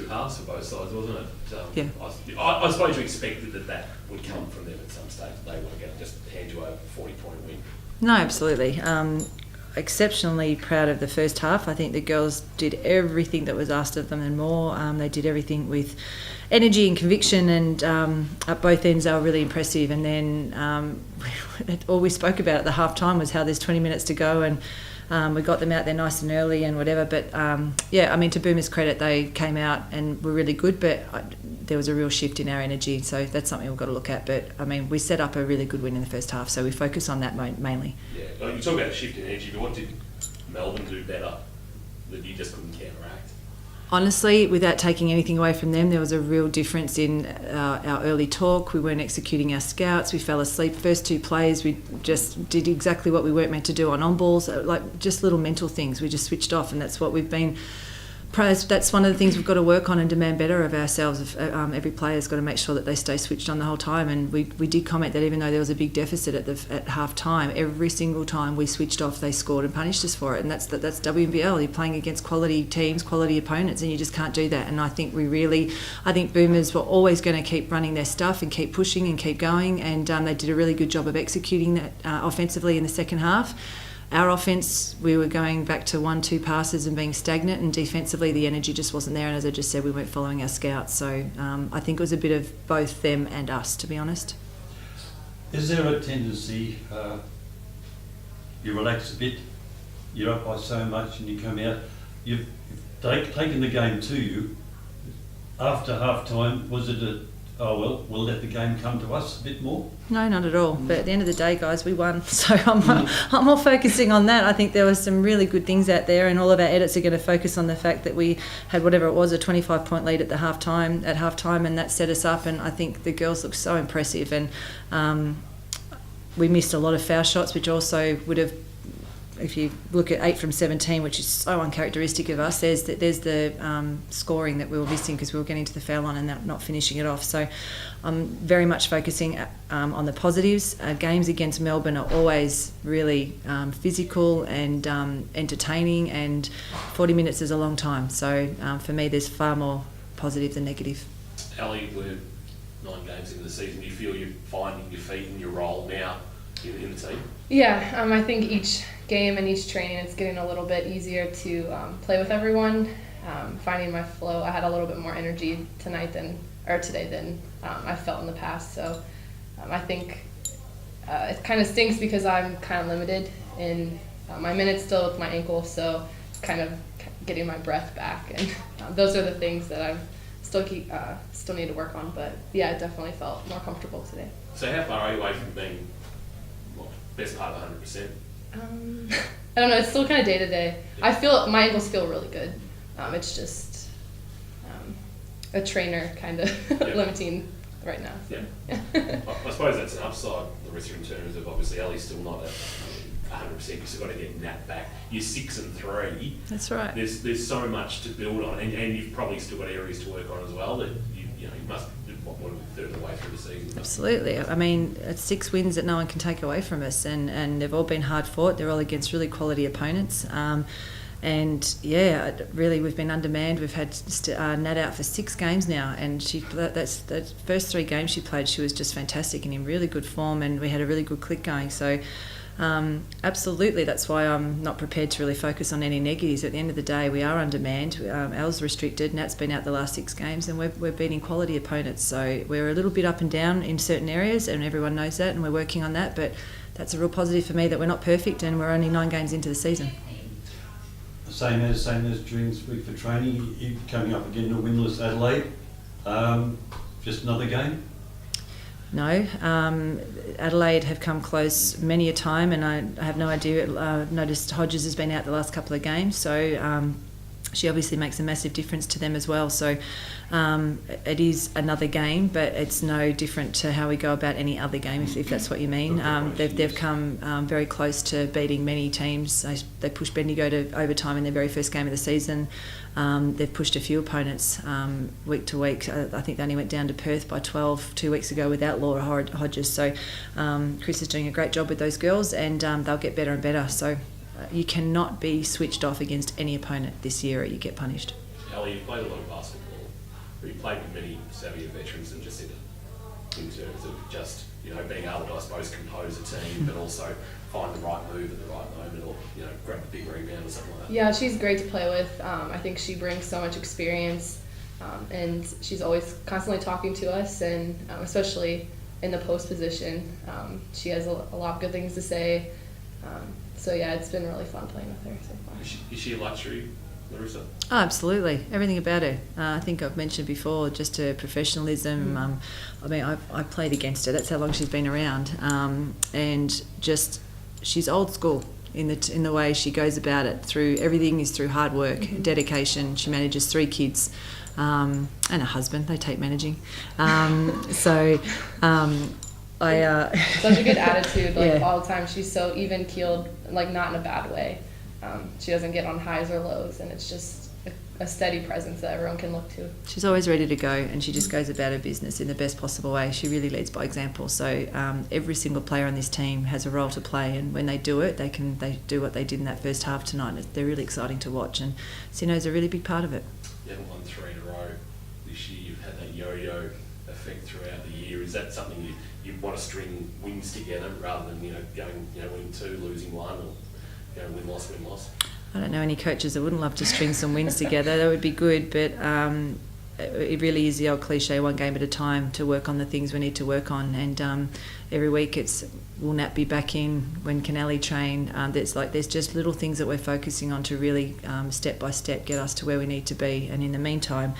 good halves for both sides, wasn't it? Yeah. I suppose you expected that would come from them at some stage. They want to go just hand you over a 40-point win. No, absolutely. Exceptionally proud of the first half. I think the girls did everything that was asked of them and more. They did everything with energy and conviction, and at both ends they were really impressive. And then all we spoke about at the half time was how there's 20 minutes to go, and we got them out there nice and early and whatever. But to Boomers' credit, they came out and were really good, but there was a real shift in our energy, so that's something we've got to look at. But we set up a really good win in the first half, so we focus on that mainly. Yeah, well, you talk about a shift in energy, but what did Melbourne do better that you just couldn't counteract? Honestly, without taking anything away from them, there was a real difference in our early talk. We weren't executing our scouts. We fell asleep. First two plays, we just did exactly what we weren't meant to do on balls, like just little mental things. We just switched off, and that's what we've been. That's one of the things we've got to work on and demand better of ourselves. Every player's got to make sure that they stay switched on the whole time. And we did comment that even though there was a big deficit at half time, every single time we switched off, they scored and punished us for it. And that's WNBL. You're playing against quality teams, quality opponents, and you just can't do that. And I think Boomers were always going to keep running their stuff and keep pushing and keep going. And they did a really good job of executing that offensively in the second half. Our offence, we were going back to 1-2 passes and being stagnant, and defensively the energy just wasn't there, and as I just said, we weren't following our scouts. So I think it was a bit of both them and us, to be honest. Is there a tendency, you relax a bit, you're up by so much and you come out, you've taken the game to you, after half time, was it we'll let the game come to us a bit more? No, not at all. But at the end of the day, guys, we won. So I'm more focusing on that. I think there was some really good things out there, and all of our edits are going to focus on the fact that we had whatever it was, a 25-point lead at half time, and that set us up. And I think the girls looked so impressive. And we missed a lot of foul shots, which also would have, if you look at 8 from 17, which is so uncharacteristic of us, there's the scoring that we were missing because we were getting to the foul line and not finishing it off. So I'm very much focusing on the positives. Games against Melbourne are always really physical and entertaining, and 40 minutes is a long time. So for me, there's far more positive than negative. Ally, we're 9 games into the season. Do you feel you're finding your feet and your role now in the team? Yeah, I think each game and each training it's getting a little bit easier to play with everyone, finding my flow. I had a little bit more energy today than I felt in the past, so I think it kind of stinks because I'm kind of limited in my minutes still with my ankle, so it's kind of getting my breath back, and those are the things that I still need to work on. But yeah, I definitely felt more comfortable today. So how far are you away from being best part of 100%? I don't know, it's still kind of day to day. I feel my ankles feel really good. It's just a trainer kind of limiting right now. So. Yeah. I suppose that's an upside, Larissa, in terms of obviously Ally's still not at 100%. You've still got to get Nat back. You're 6-3. That's right. There's so much to build on, and you've probably still got areas to work on as well. That you must. What are we, third of the way through the season? Absolutely. It's 6 wins that no one can take away from us, and they've all been hard fought. They're all against really quality opponents. And yeah, really, we've been undermanned. We've had Nat out for 6 games now, and that's the first 3 games she played. She was just fantastic and in really good form, and we had a really good click going. So. Absolutely, that's why I'm not prepared to really focus on any negatives. At the end of the day, we are undermanned. Al's restricted. Nat's been out the last 6 games, and we're beating quality opponents. So we're a little bit up and down in certain areas, and everyone knows that, and we're working on that. But that's a real positive for me that we're not perfect, and we're only 9 games into the season. Same as during this week for training. You're coming up again to winless Adelaide. Just another game. No, Adelaide have come close many a time, and I have no idea. Noticed Hodges has been out the last couple of games, so she obviously makes a massive difference to them as well. So it is another game, but it's no different to how we go about any other game, if that's what you mean. They've come very close to beating many teams. They pushed Bendigo to overtime in their very first game of the season. They've pushed a few opponents week to week. I think they only went down to Perth by 12 2 weeks ago without Laura Hodges. So Chris is doing a great job with those girls, and they'll get better and better. So you cannot be switched off against any opponent this year or you get punished. Ally, you've played a lot of basketball. We played with many savvier veterans and just in terms of just, you know, being able to, I suppose, compose a team, but also find the right move at the right moment, or, you know, grab a big rebound or something like that. Yeah, she's great to play with. I think she brings so much experience, and she's always constantly talking to us, and especially in the post position, she has a lot of good things to say. So yeah, it's been really fun playing with her so far. Is she a luxury, Larissa? Oh, absolutely. Everything about her. I think I've mentioned before, just her professionalism. I mean, I played against her. That's how long she's been around. And just, she's old school in the way she goes about it. Everything is through hard work, dedication. She manages 3 kids and a husband. They take managing. Such a good attitude, like Yeah. all the time. She's so even keeled, like not in a bad way. She doesn't get on highs or lows, and it's just a steady presence that everyone can look to. She's always ready to go, and she just goes about her business in the best possible way. She really leads by example. So every single player on this team has a role to play, and when they do it, they do what they did in that first half tonight. They're really exciting to watch, and Sino's a really big part of it. You haven't won 3 in a row this year. You've had that yo-yo effect throughout the year. Is that something you want to string wins together rather than, you know, going, you know, winning 2, losing 1, or, you know, win-loss, win-loss? I don't know any coaches that wouldn't love to string some wins together. That would be good, but it really is the old cliche, one game at a time, to work on the things we need to work on. And every week will Nat be back in? When can Ally train? There's just little things that we're focusing on to really step by step get us to where we need to be. And in the meantime,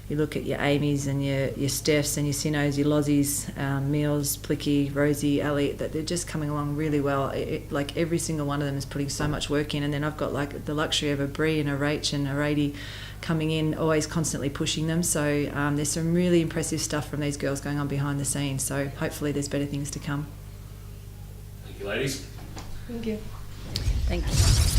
you look at your Amy's and your Stephs and your Sinos, your Lozies, Meals, Plicky, Rosie, Ally, that they're just coming along really well. Like every single one of them is putting so much work in, and then I've got like the luxury of a Bree and a Rach and a Rady coming in, always constantly pushing them. So there's some really impressive stuff from these girls going on behind the scenes. So hopefully there's better things to come. Thank you, ladies. Thank you. Thank you.